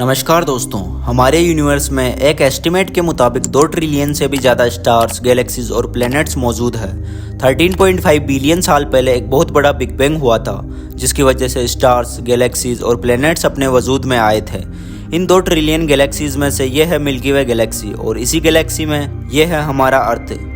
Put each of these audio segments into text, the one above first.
नमस्कार दोस्तों, हमारे यूनिवर्स में एक एस्टिमेट के मुताबिक 2 ट्रिलियन से भी ज़्यादा स्टार्स, गैलेक्सीज और प्लैनेट्स मौजूद है। 13.5 बिलियन साल पहले एक बहुत बड़ा बिग बैंग हुआ था, जिसकी वजह से स्टार्स, गैलेक्सीज और प्लैनेट्स अपने वजूद में आए थे। इन 2 ट्रिलियन गैलेक्सीज में से ये है मिल्की वे गैलेक्सी और इसी गैलेक्सी में ये है हमारा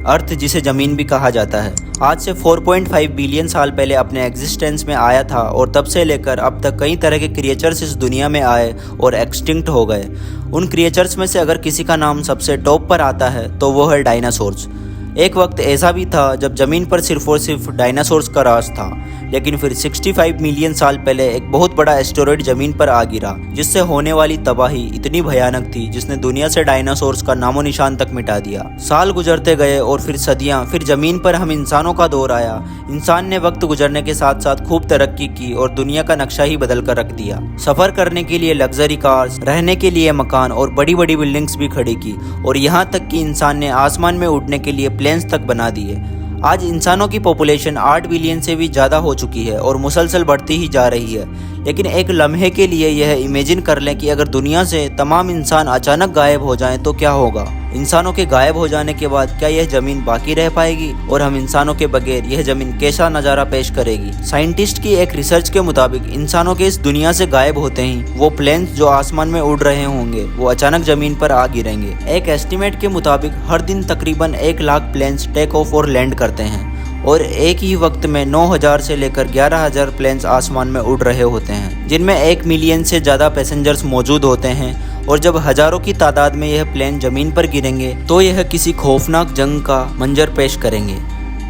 अर्थ जिसे ज़मीन भी कहा जाता है। आज से 4.5 बिलियन साल पहले अपने एग्जिस्टेंस में आया था और तब से लेकर अब तक कई तरह के क्रिएचर्स इस दुनिया में आए और एक्सटिंक्ट हो गए। उन क्रिएचर्स में से अगर किसी का नाम सबसे टॉप पर आता है तो वो है डायनासोर्स। एक वक्त ऐसा भी था जब ज़मीन पर सिर्फ और सिर्फ डायनासोर्स का राज था, लेकिन फिर 65 मिलियन साल पहले एक बहुत बड़ा एस्टेरॉयड ज़मीन पर आ गिरा, जिससे होने वाली तबाही इतनी भयानक थी जिसने दुनिया से डायनासोर्स का नामो निशान तक मिटा दिया। साल गुजरते गए और फिर सदियां, फिर ज़मीन पर हम इंसानों का दौर आया। इंसान ने वक्त गुजरने के साथ साथ खूब तरक्की की और दुनिया का नक्शा ही बदल कर रख दिया। सफ़र करने के लिए लग्जरी कार्स, रहने के लिए मकान और बड़ी बड़ी बिल्डिंग्स भी खड़ी की, और यहाँ तक कि इंसान ने आसमान में उड़ने के लिए प्लेन्स तक बना दिए। आज इंसानों की पॉपुलेशन 8 बिलियन से भी ज़्यादा हो चुकी है और मुसलसल बढ़ती ही जा रही है। लेकिन एक लम्हे के लिए यह इमेजिन कर लें कि अगर दुनिया से तमाम इंसान अचानक गायब हो जाएं तो क्या होगा। इंसानों के गायब हो जाने के बाद क्या यह ज़मीन बाकी रह पाएगी और हम इंसानों के बगैर यह ज़मीन कैसा नज़ारा पेश करेगी। साइंटिस्ट की एक रिसर्च के मुताबिक इंसानों के इस दुनिया से गायब होते ही वो प्लेन्स जो आसमान में उड़ रहे होंगे वो अचानक ज़मीन पर आ गिरेंगे। एक एस्टिमेट के मुताबिक हर दिन तकरीबन 1 लाख प्लेन्स टेक ऑफ और लैंड करते हैं और एक ही वक्त में 9,000 से लेकर 11,000 प्लेन्स आसमान में उड़ रहे होते हैं, जिनमें 1 मिलियन से ज़्यादा पैसेंजर्स मौजूद होते हैं। और जब हज़ारों की तादाद में यह प्लेन ज़मीन पर गिरेंगे तो यह किसी खौफनाक जंग का मंजर पेश करेंगे।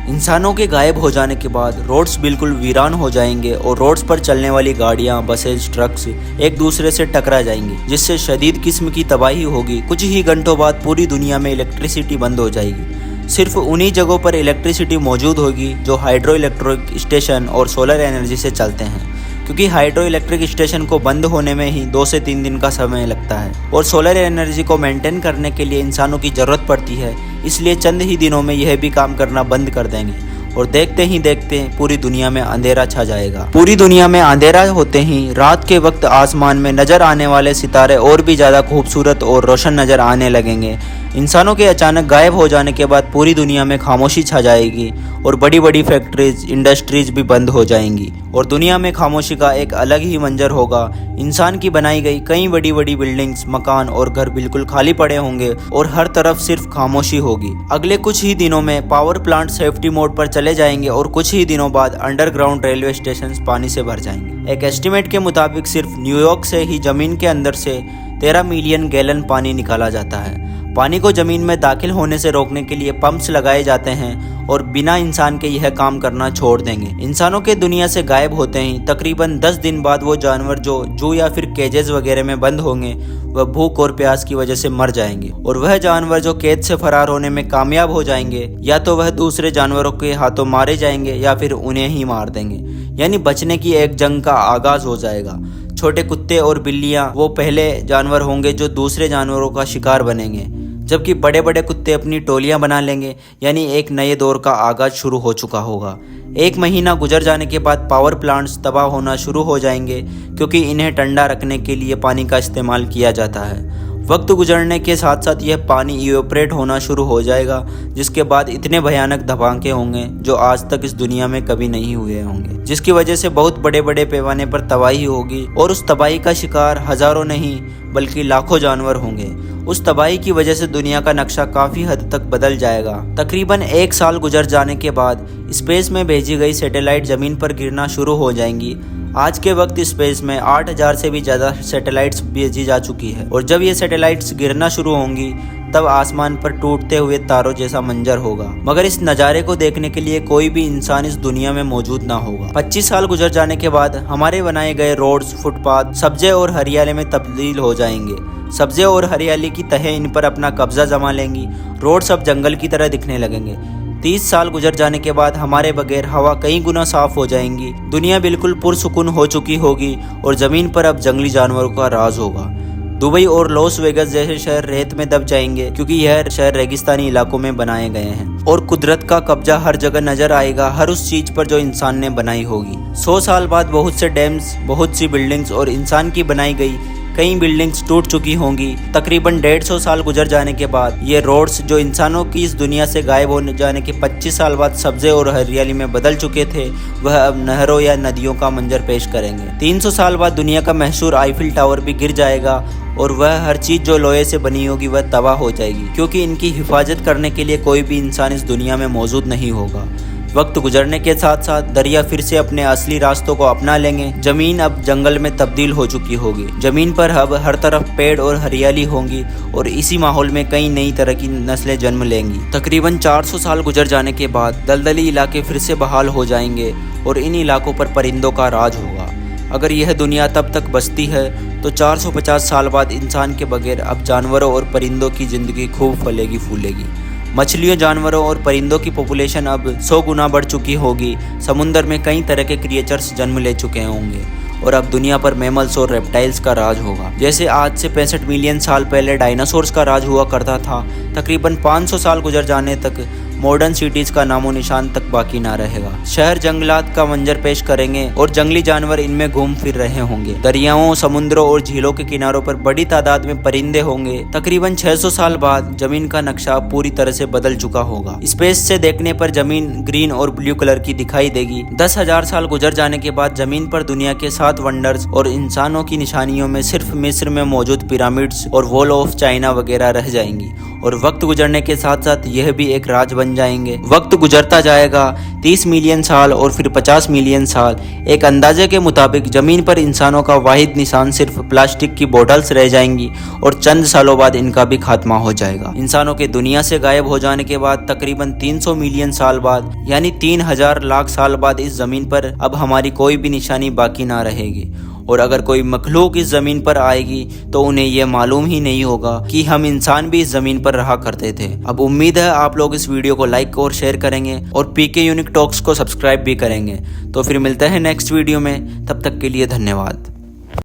इंसानों के गायब हो जाने के बाद रोड्स बिल्कुल वीरान हो जाएंगे और रोड्स पर चलने वाली गाड़ियां, बसेस, ट्रक्स एक दूसरे से टकरा जाएंगी, जिससे शदीद किस्म की तबाही होगी। कुछ ही घंटों बाद पूरी दुनिया में इलेक्ट्रिसिटी बंद हो जाएगी। सिर्फ उन्हीं जगहों पर इलेक्ट्रिसिटी मौजूद होगी जो हाइड्रो इलेक्ट्रिक स्टेशन और सोलर एनर्जी से चलते हैं, क्योंकि हाइड्रो इलेक्ट्रिक स्टेशन को बंद होने में ही 2 से 3 दिन का समय लगता है और सोलर एनर्जी को मेंटेन करने के लिए इंसानों की ज़रूरत पड़ती है। इसलिए चंद ही दिनों में यह भी काम करना बंद कर देंगे और देखते ही देखते पूरी दुनिया में अंधेरा छा जाएगा। पूरी दुनिया में अंधेरा होते ही रात के वक्त आसमान में नज़र आने वाले सितारे और भी ज़्यादा खूबसूरत और रोशन नज़र आने लगेंगे। इंसानों के अचानक गायब हो जाने के बाद पूरी दुनिया में खामोशी छा जाएगी और बड़ी बड़ी फैक्ट्रीज, इंडस्ट्रीज भी बंद हो जाएंगी और दुनिया में खामोशी का एक अलग ही मंजर होगा। इंसान की बनाई गई कई बड़ी बड़ी बिल्डिंग्स, मकान और घर बिल्कुल खाली पड़े होंगे और हर तरफ सिर्फ खामोशी होगी। अगले कुछ ही दिनों में पावर प्लांट सेफ्टी मोड पर चले जाएंगे और कुछ ही दिनों बाद अंडरग्राउंड रेलवे स्टेशन पानी से भर जाएंगे। एक एस्टिमेट के मुताबिक सिर्फ न्यूयॉर्क से ही जमीन के अंदर से 13 मिलियन गैलन पानी निकाला जाता है। पानी को ज़मीन में दाखिल होने से रोकने के लिए पंप्स लगाए जाते हैं और बिना इंसान के यह काम करना छोड़ देंगे। इंसानों के दुनिया से गायब होते ही तकरीबन 10 दिन बाद वो जानवर जो जू या फिर केजेस वगैरह में बंद होंगे वह भूख और प्यास की वजह से मर जाएंगे, और वह जानवर जो कैद से फरार होने में कामयाब हो जाएंगे या तो वह दूसरे जानवरों के हाथों मारे जाएंगे या फिर उन्हें ही मार देंगे। यानी बचने की एक जंग का आगाज हो जाएगा। छोटे कुत्ते और बिल्लियां वो पहले जानवर होंगे जो दूसरे जानवरों का शिकार बनेंगे, जबकि बड़े बड़े कुत्ते अपनी टोलियां बना लेंगे। यानी एक नए दौर का आगाज शुरू हो चुका होगा। 1 महीना गुजर जाने के बाद पावर प्लांट्स तबाह होना शुरू हो जाएंगे, क्योंकि इन्हें ठंडा रखने के लिए पानी का इस्तेमाल किया जाता है। वक्त गुजरने के साथ साथ यह पानी इवेपोरेट होना शुरू हो जाएगा, जिसके बाद इतने भयानक धमाके होंगे जो आज तक इस दुनिया में कभी नहीं हुए होंगे, जिसकी वजह से बहुत बड़े बड़े पैमाने पर तबाही होगी और उस तबाही का शिकार हजारों नहीं बल्कि लाखों जानवर होंगे। उस तबाही की वजह से दुनिया का नक्शा काफ़ी हद तक बदल जाएगा। तकरीबन 1 साल गुजर जाने के बाद स्पेस में भेजी गई सैटेलाइट ज़मीन पर गिरना शुरू हो जाएंगी। आज के वक्त स्पेस में 8,000 से भी ज़्यादा सैटेलाइट्स भेजी जा चुकी है और जब ये सैटेलाइट्स गिरना शुरू होंगी तब आसमान पर टूटते हुए तारों जैसा मंजर होगा, मगर इस नज़ारे को देखने के लिए कोई भी इंसान इस दुनिया में मौजूद ना होगा। 25 साल गुजर जाने के बाद हमारे बनाए गए रोड्स, फुटपाथ सब्जे और हरियाली में तब्दील हो जाएंगे। सब्जे और हरियाली की तहें इन पर अपना कब्जा जमा लेंगी। रोड सब जंगल की तरह दिखने लगेंगे। 30 साल गुजर जाने के बाद हमारे बगैर हवा कई गुना साफ हो जाएंगी। दुनिया बिल्कुल पुरसुकून हो चुकी होगी और ज़मीन पर अब जंगली जानवरों का राज होगा। दुबई और लॉस वेगस जैसे शहर रेत में दब जाएंगे, क्योंकि यह शहर रेगिस्तानी इलाकों में बनाए गए हैं और कुदरत का कब्जा हर जगह नजर आएगा, हर उस चीज पर जो इंसान ने बनाई होगी। 100 साल बाद बहुत से डैम्स, बहुत सी बिल्डिंग्स और इंसान की बनाई गई कई बिल्डिंग्स टूट चुकी होंगी। तकरीबन 150 साल गुजर जाने के बाद ये रोड्स जो इंसानों की इस दुनिया से गायब हो जाने के 25 साल बाद सब्जे और हरियाली में बदल चुके थे, वह अब नहरों या नदियों का मंजर पेश करेंगे। 300 साल बाद दुनिया का मशहूर आईफिल टावर भी गिर जाएगा और वह हर चीज जो लोहे से बनी होगी वह तबाह हो जाएगी, क्योंकि इनकी हिफाजत करने के लिए कोई भी इंसान इस दुनिया में मौजूद नहीं होगा। वक्त गुजरने के साथ साथ दरिया फिर से अपने असली रास्तों को अपना लेंगे। जमीन अब जंगल में तब्दील हो चुकी होगी। जमीन पर अब हर तरफ पेड़ और हरियाली होंगी और इसी माहौल में कई नई तरह की नस्लें जन्म लेंगी। तकरीबन 400 साल गुजर जाने के बाद दलदली इलाके फिर से बहाल हो जाएंगे और इन इलाकों पर परिंदों का राज होगा। अगर यह दुनिया तब तक बसती है तो 450 साल बाद इंसान के बगैर अब जानवरों और परिंदों की जिंदगी खूब फलेगी फूलेगी। मछलियों, जानवरों और परिंदों की पॉपुलेशन अब 100 गुना बढ़ चुकी होगी। समुंदर में कई तरह के क्रिएचर्स जन्म ले चुके होंगे और अब दुनिया पर मैमल्स और रेप्टाइल्स का राज होगा। जैसे आज से 65 मिलियन साल पहले डायनासोर्स का राज हुआ करता था, तकरीबन 500 साल गुजर जाने तक मॉडर्न सिटीज का नामो निशान तक बाकी ना रहेगा। शहर जंगलात का मंजर पेश करेंगे और जंगली जानवर इनमें घूम फिर रहे होंगे। दरियाओं, समुद्रों और झीलों के किनारों पर बड़ी तादाद में परिंदे होंगे। तकरीबन 600 साल बाद जमीन का नक्शा पूरी तरह से बदल चुका होगा। स्पेस से देखने पर जमीन ग्रीन और ब्लू कलर की दिखाई देगी। 10,000 साल गुजर जाने के बाद जमीन पर दुनिया के 7 वंडर्स और इंसानों की निशानियों में सिर्फ मिस्र में मौजूद पिरामिड्स और वॉल ऑफ चाइना वगैरह रह जाएंगी और वक्त गुजरने के साथ साथ यह भी एक राज बन जाएंगे। वक्त गुजरता जाएगा, 30 मिलियन साल और फिर 50 मिलियन साल। एक अंदाजे के मुताबिक जमीन पर इंसानों का वाहिद निशान सिर्फ प्लास्टिक की बोतल्स रह जाएंगी और चंद सालों बाद इनका भी खात्मा हो जाएगा। इंसानों के दुनिया से गायब हो जाने के बाद तकरीबन 300 मिलियन साल बाद यानी 3000 लाख साल बाद इस जमीन पर अब हमारी कोई भी निशानी बाकी ना रहेगी और अगर कोई मखलूक इस जमीन पर आएगी तो उन्हें यह मालूम ही नहीं होगा कि हम इंसान भी इस जमीन पर रहा करते थे। अब उम्मीद है आप लोग इस वीडियो को लाइक और शेयर करेंगे और पीके यूनिक टॉक्स को सब्सक्राइब भी करेंगे। तो फिर मिलते हैं नेक्स्ट वीडियो में, तब तक के लिए धन्यवाद।